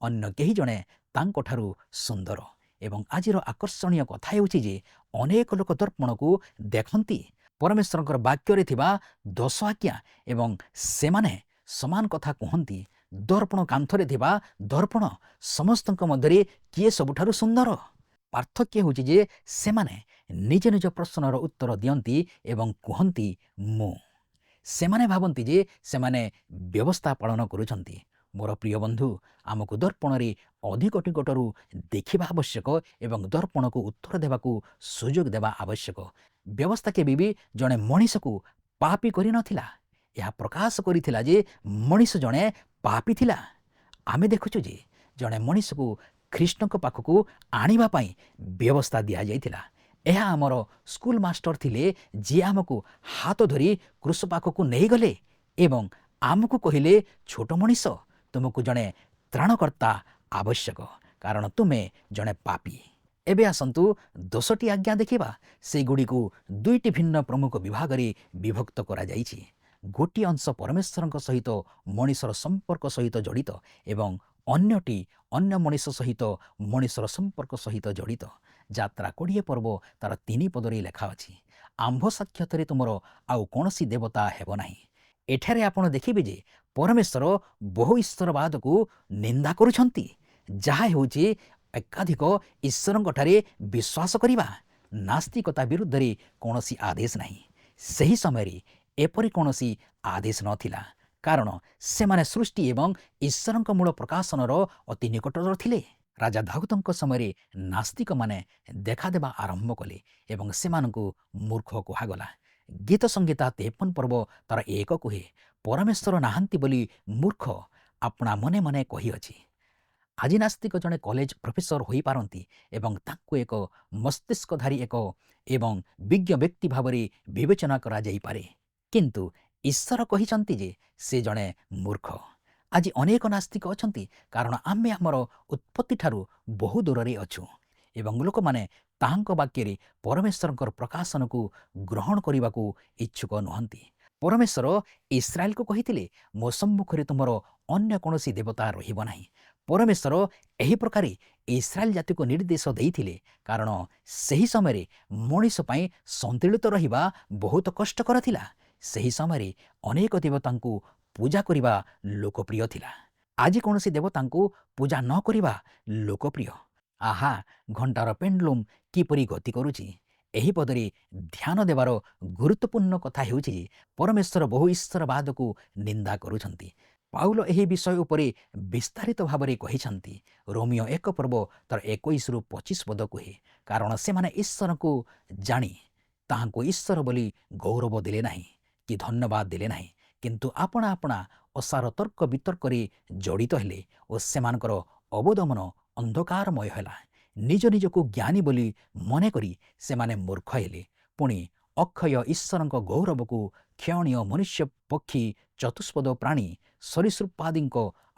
ଅନ୍ୟ କେହି ଜଣେ ତାଙ୍କଠାରୁ ସୁନ୍ଦର। ଏବଂ ଆଜିର ଆକର୍ଷଣୀୟ କଥା ହେଉଛି ଯେ ଅନେକ ଲୋକ ଦର୍ପଣକୁ ଦେଖନ୍ତି ପରମେଶ୍ୱରଙ୍କର ବାକ୍ୟରେ ଥିବା 10 ଆଜ୍ଞା ଏବଂ ସେମାନେ ସମାନ କଥା କୁହନ୍ତି। ଦର୍ପଣ କାନ୍ଥରେ ଥିବା ଦର୍ପଣ ସମସ୍ତଙ୍କ ମଧ୍ୟରେ କିଏ ସବୁଠାରୁ ସୁନ୍ଦର? ପାର୍ଥକ୍ୟ ହେଉଛି ଯେ ସେମାନେ ନିଜ ନିଜ ପ୍ରଶ୍ନର ଉତ୍ତର ଦିଅନ୍ତି ଏବଂ କୁହନ୍ତି ମୁଁ। ସେମାନେ ଭାବନ୍ତି ଯେ ସେମାନେ ବ୍ୟବସ୍ଥା ପାଳନ କରୁଛନ୍ତି। ମୋର ପ୍ରିୟ ବନ୍ଧୁ, ଆମକୁ ଦର୍ପଣରେ ଅଧିକ ନିକଟରୁ ଦେଖିବା ଆବଶ୍ୟକ ଏବଂ ଦର୍ପଣକୁ ଉତ୍ତର ଦେବାକୁ ସୁଯୋଗ ଦେବା ଆବଶ୍ୟକ। ବ୍ୟବସ୍ଥା କେବେ ବି ଜଣେ ମଣିଷକୁ ପାପୀ କରିନଥିଲା। ଏହା ପ୍ରକାଶ କରିଥିଲା ଯେ ମଣିଷ ଜଣେ ପାପୀ ଥିଲା। ଆମେ ଦେଖୁଛୁ ଯେ ଜଣେ ମଣିଷକୁ ଖ୍ରୀଷ୍ଟଙ୍କ ପାଖକୁ ଆଣିବା ପାଇଁ ବ୍ୟବସ୍ଥା ଦିଆଯାଇଥିଲା। ଏହା ଆମର ସ୍କୁଲ ମାଷ୍ଟର ଥିଲେ, ଯିଏ ଆମକୁ ହାତ ଧରି କ୍ରୁଶ ପାଖକୁ ନେଇଗଲେ ଏବଂ ଆମକୁ କହିଲେ, ଛୋଟ ମଣିଷ, ତୁମକୁ ଜଣେ ତ୍ରାଣକର୍ତ୍ତା ଆବଶ୍ୟକ, କାରଣ ତୁମେ ଜଣେ ପାପୀ। ଏବେ ଆସନ୍ତୁ 10ଟି ଆଜ୍ଞା ଦେଖିବା। ସେଗୁଡ଼ିକୁ 2ଟି ଭିନ୍ନ ପ୍ରମୁଖ ବିଭାଗରେ ବିଭକ୍ତ କରାଯାଇଛି। ଗୋଟିଏ ଅଂଶ ପରମେଶ୍ୱରଙ୍କ ସହିତ ମଣିଷର ସମ୍ପର୍କ ସହିତ ଜଡ଼ିତ ଏବଂ ଅନ୍ୟଟି ଅନ୍ୟ ମଣିଷ ସହିତ ମଣିଷର ସମ୍ପର୍କ ସହିତ ଜଡ଼ିତ। ଯାତ୍ରା 20 ପର୍ବ ତାର 3 ପଦରେ ଲେଖା ଅଛି, ଆମ୍ଭ ସାକ୍ଷାତରେ ତୁମର ଆଉ କୌଣସି ଦେବତା ହେବ ନାହିଁ। ଏଠାରେ ଆପଣ ଦେଖିବେ ଯେ ପରମେଶ୍ୱର ବହୁ ଈଶ୍ୱରବାଦକୁ ନିନ୍ଦା କରୁଛନ୍ତି, ଯାହା ହେଉଛି ଏକାଧିକ ଈଶ୍ୱରଙ୍କଠାରେ ବିଶ୍ୱାସ କରିବା। ନାସ୍ତିକତା ବିରୁଦ୍ଧରେ କୌଣସି ଆଦେଶ ନାହିଁ। ସେହି ସମୟରେ ଏପରି କୌଣସି ଆଦେଶ ନଥିଲା, କାରଣ ସେମାନେ ସୃଷ୍ଟି ଏବଂ ଈଶ୍ୱରଙ୍କ ମୂଳ ପ୍ରକାଶନର ଅତି ନିକଟର ଥିଲେ। ରାଜା ଦାଉଦଙ୍କ ସମୟରେ ନାସ୍ତିକମାନେ ଦେଖାଦେବା ଆରମ୍ଭ କଲେ ଏବଂ ସେମାନଙ୍କୁ ମୂର୍ଖ କୁହାଗଲା। ଗୀତ ସଂହିତା 53 ପର୍ବ ତାର 1 କୁହେ, ପରମେଶ୍ୱର ନାହାନ୍ତି ବୋଲି ମୂର୍ଖ ଆପଣା ମନେ ମନେ କହିଅଛି। ଆଜି ନାସ୍ତିକ ଜଣେ କଲେଜ ପ୍ରଫେସର ହୋଇପାରନ୍ତି ଏବଂ ତାଙ୍କୁ ଏକ ମସ୍ତିଷ୍କଧାରୀ ଏବଂ ବିଜ୍ଞ ବ୍ୟକ୍ତି ଭାବରେ ବିବେଚନା କରାଯାଇପାରେ, କିନ୍ତୁ ଈଶ୍ୱର କହିଛନ୍ତି ଯେ ସେ ଜଣେ ମୂର୍ଖ। ଆଜି ଅନେକ ନାସ୍ତିକ ଅଛନ୍ତି, କାରଣ ଆମେ ଆମର ଉତ୍ପତ୍ତିଠାରୁ ବହୁ ଦୂରରେ ଅଛୁ ଏବଂ ଲୋକମାନେ ତାହାଙ୍କ ବାକ୍ୟରେ ପରମେଶ୍ୱରଙ୍କର ପ୍ରକାଶନକୁ ଗ୍ରହଣ କରିବାକୁ ଇଚ୍ଛୁକ ନୁହନ୍ତି। ପରମେଶ୍ୱର ଇସ୍ରାଏଲକୁ କହିଥିଲେ, ମୋ ସମ୍ମୁଖରେ ତୁମର ଅନ୍ୟ କୌଣସି ଦେବତା ରହିବ ନାହିଁ। ପରମେଶ୍ୱର ଏହି ପ୍ରକାରେ ଇସ୍ରାଏଲ ଜାତିକୁ ନିର୍ଦ୍ଦେଶ ଦେଇଥିଲେ, କାରଣ ସେହି ସମୟରେ ମଣିଷ ପାଇଁ ସନ୍ତୁଳିତ ରହିବା ବହୁତ କଷ୍ଟକର ଥିଲା। ସେହି ସମୟରେ ଅନେକ ଦେବତାଙ୍କୁ ପୂଜା କରିବା ଲୋକପ୍ରିୟ ଥିଲା। ଆଜି କୌଣସି ଦେବତାଙ୍କୁ ପୂଜା ନ କରିବା ଲୋକପ୍ରିୟ। ଆହା, ଘଣ୍ଟାର ପେଣ୍ଡୁଲମ୍ କିପରି ଗତି କରୁଛି। ଏହି ପଦରେ ଧ୍ୟାନ ଦେବାର ଗୁରୁତ୍ୱପୂର୍ଣ୍ଣ କଥା ହେଉଛି ଯେ ପରମେଶ୍ୱର ବହୁ ଈଶ୍ୱରବାଦକୁ ନିନ୍ଦା କରୁଛନ୍ତି। ପାଉଲ ଏହି ବିଷୟ ଉପରେ ବିସ୍ତାରିତ ଭାବରେ କହିଛନ୍ତି। ରୋମିଓ 1 ପର୍ବ ତାର 21ରୁ 25 ପଦ କୁହେ, କାରଣ ସେମାନେ ଈଶ୍ୱରଙ୍କୁ ଜାଣି ତାହାଙ୍କୁ ଈଶ୍ୱର ବୋଲି ଗୌରବ ଦେଲେ ନାହିଁ କି ଧନ୍ୟବାଦ ଦେଲେ ନାହିଁ, କିନ୍ତୁ ଆପଣା ଆପଣା ଅସାର ତର୍କ ବିତର୍କରେ ଜଡ଼ିତ ହେଲେ ଓ ସେମାନଙ୍କର ଅବଦମନ ଅନ୍ଧକାରମୟ ହେଲା। ନିଜ ନିଜକୁ ଜ୍ଞାନୀ ବୋଲି ମନେକରି ସେମାନେ ମୂର୍ଖ ହେଲେ। ପୁଣି ଅକ୍ଷୟ ଈଶ୍ୱରଙ୍କ ଗୌରବକୁ କ୍ଷୟଣୀୟ ମନୁଷ୍ୟ, ପକ୍ଷୀ, ଚତୁଷ୍ପଦ ପ୍ରାଣୀ, ସରୀସୃପାଦିଙ୍କ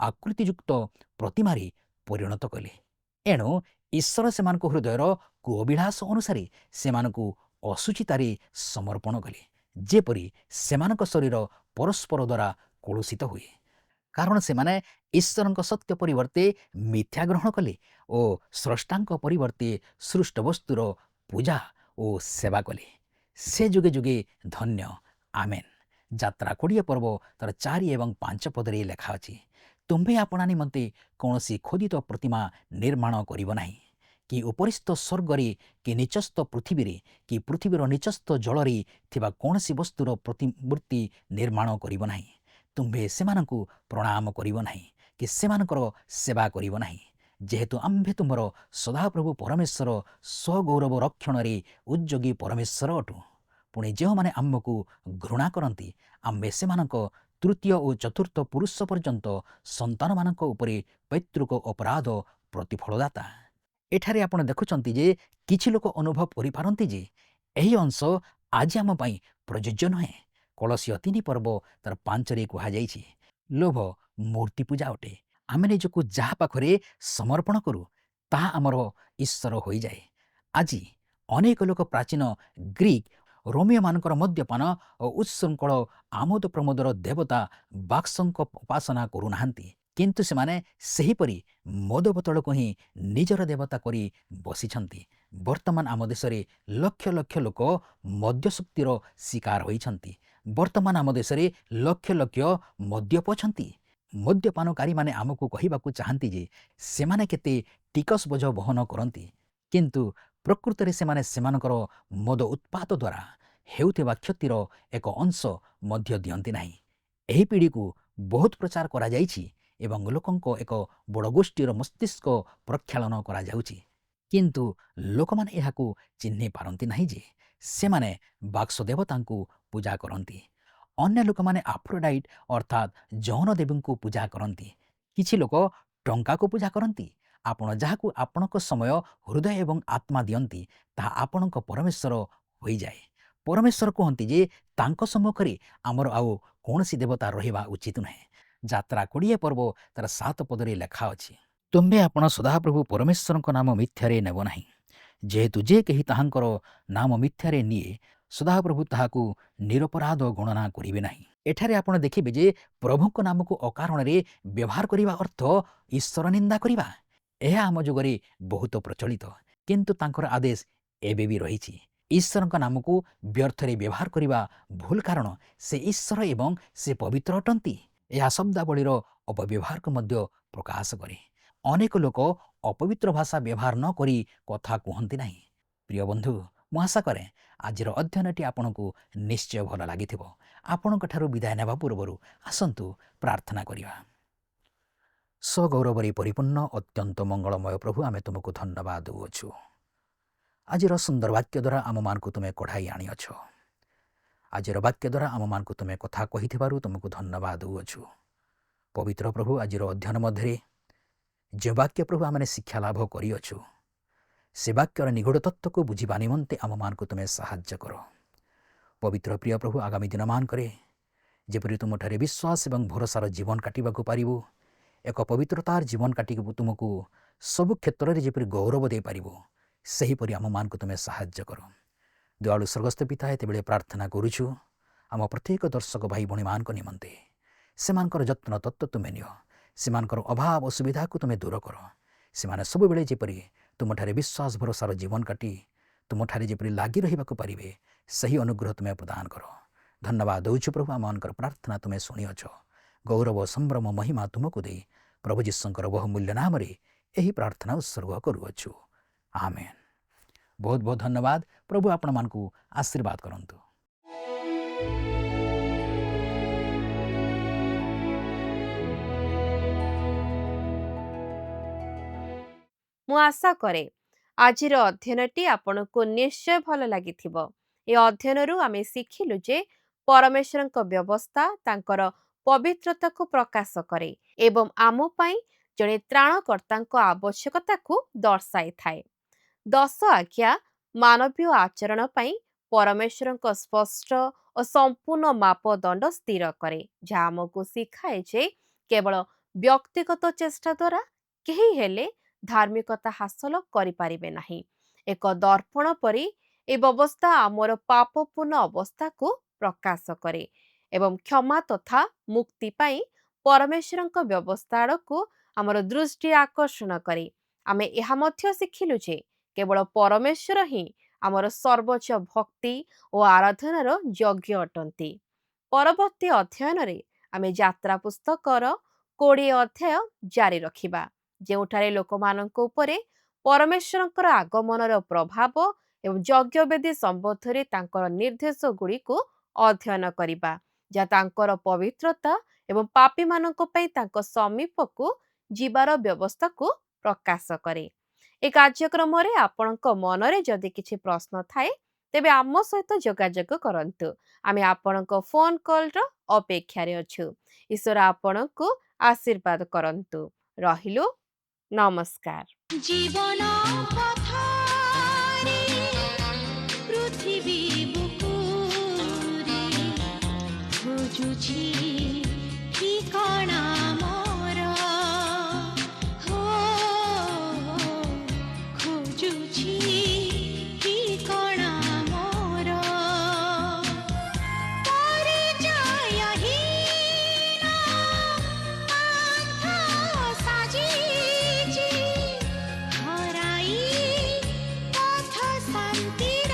ଆକୃତିଯୁକ୍ତ ପ୍ରତିମାରେ ପରିଣତ କଲେ। ଏଣୁ ଈଶ୍ୱର ସେମାନଙ୍କ ହୃଦୟର କୁଅଭିଳାଷ ଅନୁସାରେ ସେମାନଙ୍କୁ ଅଶୁଚିତାରେ ସମର୍ପଣ କଲେ, ଯେପରି ସେମାନଙ୍କ ଶରୀର ପରସ୍ପର ଦ୍ୱାରା କଳୁଷିତ ହୁଏ। କାରଣ ସେମାନେ ଈଶ୍ୱରଙ୍କ ସତ୍ୟ ପରିବର୍ତ୍ତେ ମିଥ୍ୟା ଗ୍ରହଣ କଲେ ଓ ସ୍ରଷ୍ଟାଙ୍କ ପରିବର୍ତ୍ତେ ସୃଷ୍ଟ ବସ୍ତୁର ପୂଜା ଓ ସେବା କଲେ। ସେ ଯୁଗେ ଯୁଗେ ଧନ୍ୟ। ଆମେନ୍। ଯାତ୍ରା 20 ପର୍ବ ତାର 4 ଏବଂ 5 ପଦରେ ଲେଖା ଅଛି, ତୁମ୍ଭେ ଆପଣା ନିମନ୍ତେ କୌଣସି ଖୋଦିତ ପ୍ରତିମା ନିର୍ମାଣ କରିବ ନାହିଁ, କି ଉପରିସ୍ଥ ସ୍ୱର୍ଗରେ କି ନିଚସ୍ଥ ପୃଥିବୀରେ କି ପୃଥିବୀର ନିଚସ୍ଥ ଜଳରେ ଥିବା କୌଣସି ବସ୍ତୁର ପ୍ରତିମୂର୍ତ୍ତି ନିର୍ମାଣ କରିବ ନାହିଁ। ତୁମ୍ଭେ ସେମାନଙ୍କୁ ପ୍ରଣାମ କରିବ ନାହିଁ କି ସେମାନଙ୍କର ସେବା କରିବ ନାହିଁ। ଯେହେତୁ ଆମ୍ଭେ ତୁମର ସଦାପ୍ରଭୁ ପରମେଶ୍ୱର ସ୍ୱଗୌରବ ରକ୍ଷଣରେ ଉଦ୍ଯୋଗୀ ପରମେଶ୍ୱର ଅଟୁ। ପୁଣି ଯେଉଁମାନେ ଆମ୍ଭକୁ ଘୃଣା କରନ୍ତି, ଆମ୍ଭେ ସେମାନଙ୍କ ତୃତୀୟ ଓ ଚତୁର୍ଥ ପୁରୁଷ ପର୍ଯ୍ୟନ୍ତ ସନ୍ତାନମାନଙ୍କ ଉପରେ ପୈତୃକ ଅପରାଧ ପ୍ରତିଫଳଦାତା। ଏଠାରେ ଆପଣ ଦେଖୁଛନ୍ତି ଯେ କିଛି ଲୋକ ଅନୁଭବ କରିପାରନ୍ତି ଯେ ଏହି ଅଂଶ ଆଜି ଆମ ପାଇଁ ପ୍ରଯୁଜ୍ୟ ନୁହେଁ। କଳସୀୟ 3 ପର୍ବ ତାର 5ରେ କୁହାଯାଇଛି, ଲୋଭ ମୂର୍ତ୍ତି ପୂଜା ଅଟେ। ଆମେ ନିଜକୁ ଯାହା ପାଖରେ ସମର୍ପଣ କରୁ ତାହା ଆମର ଈଶ୍ୱର ହୋଇଯାଏ। ଆଜି ଅନେକ ଲୋକ ପ୍ରାଚୀନ ଗ୍ରୀକ୍ ରୋମିଓମାନଙ୍କର ମଦ୍ୟପାନ ଓ ଉତ୍ସୃଙ୍ଖଳ ଆମୋଦ ପ୍ରମୋଦର ଦେବତା ବାକ୍ସଙ୍କ ଉପାସନା କରୁନାହାନ୍ତି, କିନ୍ତୁ ସେମାନେ ସେହିପରି ମଦ ବୋତଲକୁ ହିଁ ନିଜର ଦେବତା କରି ବସିଛନ୍ତି। ବର୍ତ୍ତମାନ ଆମ ଦେଶରେ ଲକ୍ଷ ଲକ୍ଷ ଲୋକ ମଦ୍ୟଶକ୍ତିର ଶିକାର ହୋଇଛନ୍ତି। ବର୍ତ୍ତମାନ ଆମ ଦେଶରେ ଲକ୍ଷ ଲକ୍ଷ ମଦ୍ୟପ ଅଛନ୍ତି। ମଦ୍ୟପାନକାରୀମାନେ ଆମକୁ କହିବାକୁ ଚାହାନ୍ତି ଯେ ସେମାନେ କେତେ ଟିକସ ବୋଝ ବହନ କରନ୍ତି, କିନ୍ତୁ ପ୍ରକୃତରେ ସେମାନେ ସେମାନଙ୍କର ମଦ ଉତ୍ପାଦ ଦ୍ୱାରା ହେଉଥିବା କ୍ଷତିର ଏକ ଅଂଶ ମଧ୍ୟ ଦିଅନ୍ତି ନାହିଁ। ଏହି ପିଢ଼ିକୁ ବହୁତ ପ୍ରଚାର କରାଯାଇଛି ଏବଂ ଲୋକଙ୍କ ଏକ ବଡ଼ ଗୋଷ୍ଠୀର ମସ୍ତିଷ୍କ ପ୍ରକ୍ଷାଳନ କରାଯାଉଛି, କିନ୍ତୁ ଲୋକମାନେ ଏହାକୁ ଚିହ୍ନି ପାରନ୍ତି ନାହିଁ ଯେ ସେମାନେ ବାକ୍ସ ଦେବତାଙ୍କୁ ପୂଜା କରନ୍ତି। ଅନ୍ୟ ଲୋକମାନେ ଆଫ୍ରୋଡାଇଟ୍ ଅର୍ଥାତ୍ ଯୌନ ଦେବୀଙ୍କୁ ପୂଜା କରନ୍ତି। କିଛି ଲୋକ ଟଙ୍କାକୁ ପୂଜା କରନ୍ତି। ଆପଣ ଯାହାକୁ ଆପଣଙ୍କ ସମୟ, ହୃଦୟ ଏବଂ ଆତ୍ମା ଦିଅନ୍ତି ତାହା ଆପଣଙ୍କ ପରମେଶ୍ୱର ହୋଇଯାଏ। ପରମେଶ୍ୱର କୁହନ୍ତି ଯେ ତାଙ୍କ ସମ୍ମୁଖରେ ଆମର ଆଉ କୌଣସି ଦେବତା ରହିବା ଉଚିତ ନୁହେଁ। ଯାତ୍ରା 20 ପର୍ବ ତାର 7 ପଦରେ ଲେଖା ଅଛି, ତୁମ୍ଭେ ଆପଣ ସଦାପ୍ରଭୁ ପରମେଶ୍ୱରଙ୍କ ନାମ ମିଥ୍ୟାରେ ନେବ ନାହିଁ। ଯେହେତୁ ଯେ କେହି ତାହାଙ୍କର ନାମ ମିଥ୍ୟାରେ ନିଏ, ସଦାପ୍ରଭୁ ତାହାକୁ ନିରପରାଧ ଗଣନା କରିବେ ନାହିଁ। ଏଠାରେ ଆପଣ ଦେଖିବେ ଯେ ପ୍ରଭୁଙ୍କ ନାମକୁ ଅକାରଣରେ ବ୍ୟବହାର କରିବା ଅର୍ଥ ଈଶ୍ୱର ନିନ୍ଦା କରିବା। ଏହା ଆମ ଯୁଗରେ ବହୁତ ପ୍ରଚଳିତ, କିନ୍ତୁ ତାଙ୍କର ଆଦେଶ ଏବେ ବି ରହିଛି। ଈଶ୍ୱରଙ୍କ ନାମକୁ ବ୍ୟର୍ଥରେ ବ୍ୟବହାର କରିବା ଭୁଲ, କାରଣ ସେ ଈଶ୍ୱର ଏବଂ ସେ ପବିତ୍ର ଅଟନ୍ତି। ଏହା ଶବ୍ଦାବଳୀର ଅପବ୍ୟବହାରକୁ ମଧ୍ୟ ପ୍ରକାଶ କରେ। ଅନେକ ଲୋକ ଅପବିତ୍ର ଭାଷା ବ୍ୟବହାର ନ କରି କଥା କୁହନ୍ତି ନାହିଁ। ପ୍ରିୟ ବନ୍ଧୁ, ମୁଁ ଆଶା କରେ ଆଜିର ଅଧ୍ୟୟନଟି ଆପଣଙ୍କୁ ନିଶ୍ଚୟ ଭଲ ଲାଗିଥିବ। ଆପଣଙ୍କ ଠାରୁ ବିଦାୟ ନେବା ପୂର୍ବରୁ ଆସନ୍ତୁ ପ୍ରାର୍ଥନା କରିବା। ସ୍ୱଗୌରବରେ ପରିପୂର୍ଣ୍ଣ ଅତ୍ୟନ୍ତ ମଙ୍ଗଳମୟ ପ୍ରଭୁ, ଆମେ ତୁମକୁ ଧନ୍ୟବାଦ ଦେଉଅଛୁ। ଆଜିର ସୁନ୍ଦର ବାକ୍ୟ ଦ୍ୱାରା ଆମମାନଙ୍କୁ ତୁମେ କଢ଼ାଇ ଆଣିଅଛ। ଆଜିର ବାକ୍ୟ ଦ୍ୱାରା ଆମମାନଙ୍କୁ ତୁମେ କଥା କହିଥିବାରୁ ତୁମକୁ ଧନ୍ୟବାଦ ଦେଉଅଛୁ। ପବିତ୍ର ପ୍ରଭୁ, ଆଜିର ଅଧ୍ୟୟନ ମଧ୍ୟରେ ଯେଉଁ ବାକ୍ୟ ପ୍ରଭୁ ଆମେ ଶିକ୍ଷା ଲାଭ କରିଅଛୁ, ସେ ବାକ୍ୟର ନିଗୂଢ଼ ତତ୍ତ୍ୱକୁ ବୁଝିବା ନିମନ୍ତେ ଆମମାନଙ୍କୁ ତୁମେ ସାହାଯ୍ୟ କର। ପବିତ୍ର ପ୍ରିୟ ପ୍ରଭୁ, ଆଗାମୀ ଦିନମାନଙ୍କରେ ଯେପରି ତୁମଠାରେ ବିଶ୍ୱାସ ଏବଂ ଭରସାର ଜୀବନ କାଟିବାକୁ ପାରିବୁ, ଏକ ପବିତ୍ରତାର ଜୀବନ କାଟିବାକୁ ତୁମକୁ ସବୁ କ୍ଷେତ୍ରରେ ଯେପରି ଗୌରବ ଦେଇପାରିବୁ, ସେହିପରି ଆମମାନଙ୍କୁ ତୁମେ ସାହାଯ୍ୟ କର। ଦୟାଳୁ ସ୍ୱର୍ଗସ୍ଥ ପିତା, ଏତେବେଳେ ପ୍ରାର୍ଥନା କରୁଛୁ ଆମ ପ୍ରତ୍ୟେକ ଦର୍ଶକ ଭାଇ ଭଉଣୀମାନଙ୍କ ନିମନ୍ତେ। ସେମାନଙ୍କର ଯତ୍ନ ତତ୍ତ୍ୱ ତୁମେ ନିଅ। ସେମାନଙ୍କର ଅଭାବ ଅସୁବିଧାକୁ ତୁମେ ଦୂର କର। ସେମାନେ ସବୁବେଳେ ଯେପରି ତୁମଠାରେ ବିଶ୍ୱାସ ଭରସାର ଜୀବନ କାଟି ତୁମଠାରେ ଯେପରି ଲାଗି ରହିବାକୁ ପାରିବେ, ସେହି ଅନୁଗ୍ରହ ତୁମେ ପ୍ରଦାନ କର। ଧନ୍ୟବାଦ ଦେଉଛୁ ପ୍ରଭୁ, ଆମମାନଙ୍କର ପ୍ରାର୍ଥନା ତୁମେ ଶୁଣିଅଛ। ଗୌରବ ସମ୍ଭ୍ରମ ମହିମା ତୁମକୁ ଦେଇ ପ୍ରଭୁ ଯୀଶୁଙ୍କର ବହୁମୂଲ୍ୟ ନାମରେ ଏହି ପ୍ରାର୍ଥନା ଉତ୍ସର୍ଗ କରୁଅଛୁ। ଆମେନ୍। ବହୁତ ବହୁତ ଧନ୍ୟବାଦ। ପ୍ରଭୁ ଆପଣମାନଙ୍କୁ ଆଶୀର୍ବାଦ କରନ୍ତୁ। ମୁଁ ଆଶା କରେ ଆଜିର ଅଧ୍ୟୟନଟି ଆପଣଙ୍କୁ ନିଶ୍ଚୟ ଭଲ ଲାଗିଥିବ। ଏ ଅଧ୍ୟୟନରୁ ଆମେ ଶିଖିଲୁ ଯେ ପରମେଶ୍ୱରଙ୍କ ବ୍ୟବସ୍ଥା ତାଙ୍କର ପବିତ୍ରତାକୁ ପ୍ରକାଶ କରେ ଏବଂ ଆମ ପାଇଁ ଜଣେ ତ୍ରାଣକର୍ତ୍ତାଙ୍କ ଆବଶ୍ୟକତାକୁ ଦର୍ଶାଇଥାଏ। 10 ଆଜ୍ଞା ମାନବୀୟ ଆଚରଣ ପାଇଁ ପରମେଶ୍ୱରଙ୍କ ସ୍ପଷ୍ଟ ଓ ସମ୍ପୂର୍ଣ୍ଣ ମାପଦଣ୍ଡ ସ୍ଥିର କରେ, ଯାହା ଆମକୁ ଶିଖାଏ ଯେ କେବଳ ବ୍ୟକ୍ତିଗତ ଚେଷ୍ଟା ଦ୍ୱାରା କେହି ହେଲେ ଧାର୍ମିକତା ହାସଲ କରିପାରିବେ ନାହିଁ। ଏକ ଦର୍ପଣ ପରି ଏ ବ୍ୟବସ୍ଥା ଆମର ପାପପୂର୍ଣ୍ଣ ଅବସ୍ଥାକୁ ପ୍ରକାଶ କରେ ଏବଂ କ୍ଷମା ତଥା ମୁକ୍ତି ପାଇଁ ପରମେଶ୍ୱରଙ୍କ ବ୍ୟବସ୍ଥା ଆଡ଼କୁ ଆମର ଦୃଷ୍ଟି ଆକର୍ଷଣ କରେ। ଆମେ ଏହା ମଧ୍ୟ ଶିଖିଲୁ ଯେ କେବଳ ପରମେଶ୍ୱର ହିଁ ଆମର ସର୍ବୋଚ୍ଚ ଭକ୍ତି ଓ ଆରାଧନାର ଯୋଗ୍ୟ ଅଟନ୍ତି। ପରବର୍ତ୍ତୀ ଅଧ୍ୟୟନରେ ଆମେ ଯାତ୍ରା ପୁସ୍ତକର 20 ଅଧ୍ୟାୟ ଜାରି ରଖିବା, ଯେଉଁଠାରେ ଲୋକମାନଙ୍କ ଉପରେ ପରମେଶ୍ୱରଙ୍କର ଆଗମନର ପ୍ରଭାବ ଏବଂ ଯଜ୍ଞବେଦୀ ସମ୍ବନ୍ଧରେ ତାଙ୍କର ନିର୍ଦ୍ଦେଶ ଗୁଡ଼ିକୁ ଅଧ୍ୟୟନ କରିବା, ଯାହା ତାଙ୍କର ପବିତ୍ରତା ଏବଂ ପାପୀମାନଙ୍କ ପାଇଁ ତାଙ୍କ ସମୀପକୁ ଯିବାର ବ୍ୟବସ୍ଥାକୁ ପ୍ରକାଶ କରେ। ଏ କାର୍ଯ୍ୟକ୍ରମରେ ଆପଣଙ୍କ ମନରେ ଯଦି କିଛି ପ୍ରଶ୍ନ ଥାଏ ତେବେ ଆମ ସହିତ ଯୋଗାଯୋଗ କରନ୍ତୁ। ଆମେ ଆପଣଙ୍କ ଫୋନ୍ କଲ୍ର ଅପେକ୍ଷାରେ ଅଛୁ। ଈଶ୍ୱର ଆପଣଙ୍କୁ ଆଶୀର୍ବାଦ କରନ୍ତୁ। ରହିଲୁ, ନମସ୍କାର। জীবন পথরে পৃথিবী বুকুরে খোঁজুছি ঠিকনা মোর হো খোঁজুছি ঠিকনা মোর পরিচয়হীন পান্থ সাজিছি হরাই পথ শান্তির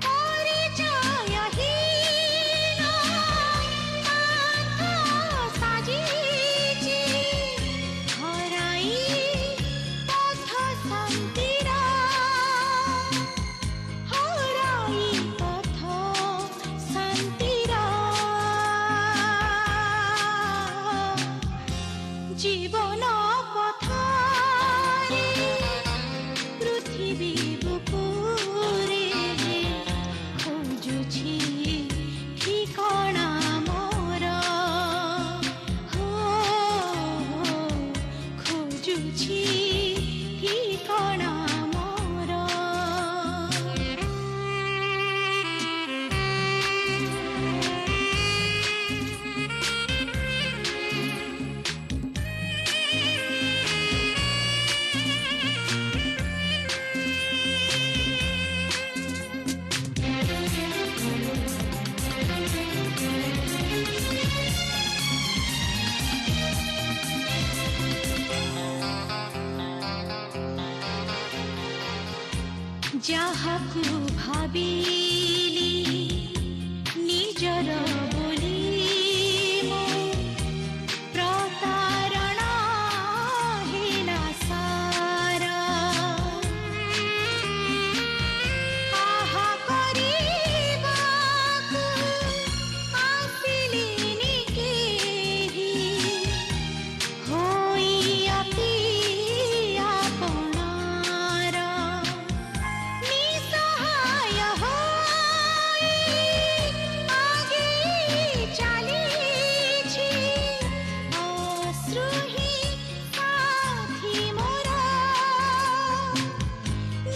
পরিচয়হীন পান্থ সাজিছি হরাই পথ শান্তির হরাই পথ শান্তির জীবন পথরে পৃথিবী বুকুরে খোঁজুছি ঠিকনা মোর হো খোঁজুছি ঠিকনা মোর যাহাকু ভাবিলি নিজর বলি মো প্রতারণা হেলা সারা আহা করিবাকু আসিলিনি কেহি হই অতি আপনার নিঃসহায় হই আগে চালিছি অশ্রুহীন সাথী মোর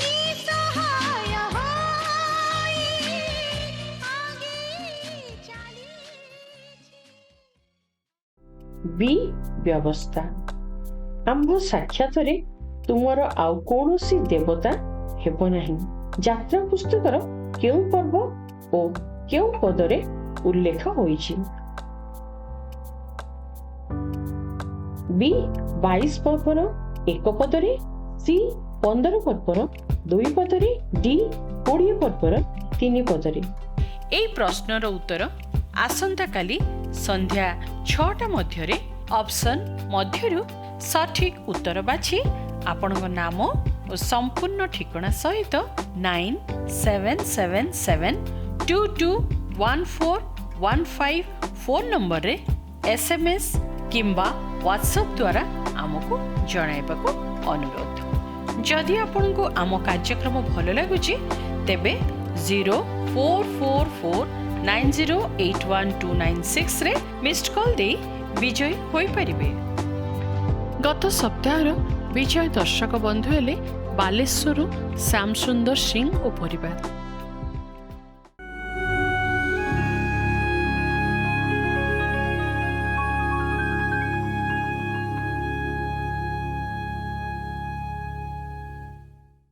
নিঃসহায় হই আগে চালিছি। ବି ବ୍ୟବସ୍ଥା ଆମ୍ଭ ସାକ୍ଷାତରେ ତୁମର ଆଉ କୌଣସି ଦେବତା ହେବ ନାହିଁ। ଯାତ୍ରା ପୁସ୍ତକର କେଉଁ ପର୍ବ ଓ କେଉଁ ପଦରେ ଉଲ୍ଲେଖ ହୋଇଛି? ବି 22 ପର୍ବର 1 ପଦରେ, ସି 15 ପର୍ବର 2 ପଦରେ, ଡି 20 ପର୍ବର 3 ପଦରେ। এই প্রশ্নর উত্তর আসন্তাকালি সন্ধ্যা 6টা ମଧ୍ୟରେ অপশন ମଧ୍ୟରୁ সঠিক উত্তর বাছি ଆପଣଙ୍କ ନାମ ଓ ସମ୍ପୂର୍ଣ୍ଣ ଠିକଣା ସହିତ 9777221415 ଫୋନ୍ ନମ୍ବରରେ SMS କିମ୍ବା ହ୍ୱାଟ୍ସଆପ୍ ଦ୍ୱାରା ଆମକୁ ଜଣାଇବାକୁ ଅନୁରୋଧ। ଯଦି ଆପଣଙ୍କୁ ଆମ କାର୍ଯ୍ୟକ୍ରମ ଭଲ ଲାଗୁଛି ତେବେ 044490812996 ରେ ମିସ୍ଡ କଲ୍ ଦେଇ ବିଜୟୀ ହୋଇପାରିବେ। ଗତ ସପ୍ତାହର ବିଜୟ ଦର୍ଶକ ବନ୍ଧୁ ହେଲେ ବାଲେଶ୍ୱରରୁ ଶ୍ୟାମ ସୁନ୍ଦର ସିଂ ଓ ପରିବାର।